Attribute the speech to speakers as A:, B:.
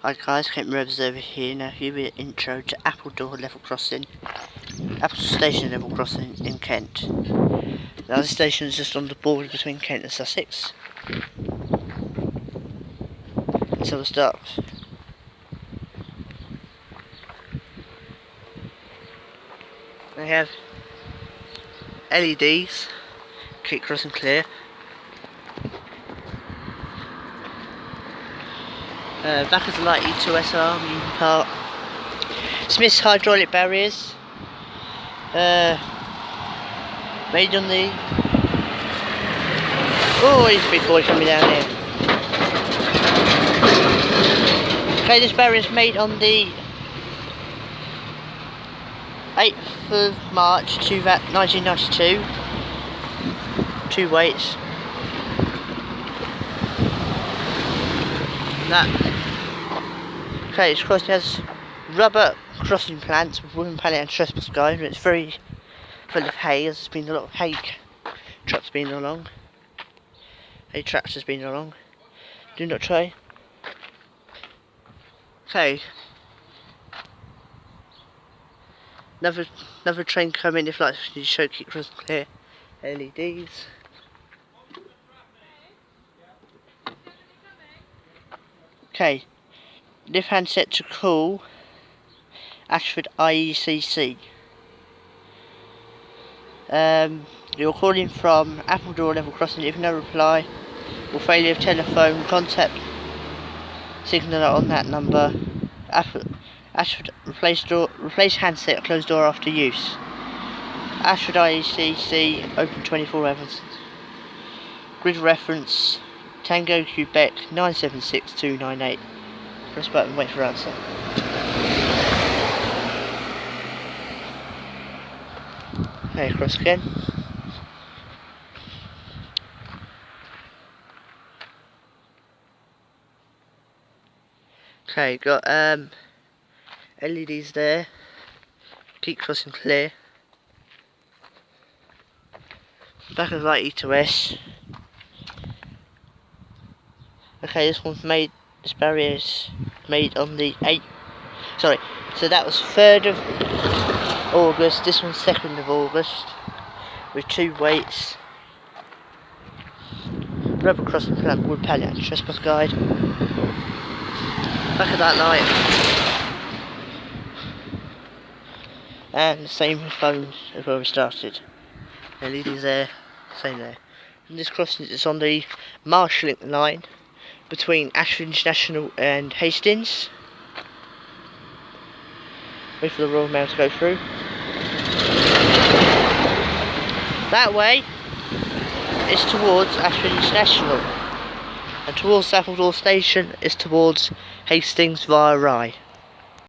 A: Hi guys, Kent Revs over here. Now here we intro to Appledore level crossing, Apple Station level crossing in Kent. Now this station is just on the border between Kent and Sussex. So we'll start. We have LEDs, keep crossing clear. Back of the light E2S arm, Union Park. Smith's hydraulic barriers. Made on the... Oh, he's a big boy coming down here. Okay, this barrier is made on the 8th of March 1992. 2 weights. Okay, this crossing has rubber crossing plants with wooden pallet and trespass guide. It's very full of hay, as there's been a lot of hay trucks been along. Hay tractors been along. Do not try. Okay. Another train coming if like you show keep crossing clear. LEDs. Okay. Lift hand set to call Ashford IECC. You're calling from Appledore level crossing. If no reply or failure of telephone, contact signal on that number. Ashford replace handset, close door after use. Ashford IECC open 24 hours. Grid reference Tango Quebec 976298. Press button, wait for answer. Okay, cross again. Okay, got LEDs there. Keep crossing clear. Back of the light E2S. Okay, this one's made. This barrier is made on the 8th. Sorry, so that was 3rd of August. This one's 2nd of August. With 2 weights. Rubber crossing plant, wood pallet and trespass guide. Back of that light. And the same with phones as where we started. LEDs there, same there. And this crossing is on the Marshall line between Ashford International and Hastings. Wait for the Royal Mail to go through. That way is towards Ashford International, and towards Appledore Station is towards Hastings via Rye.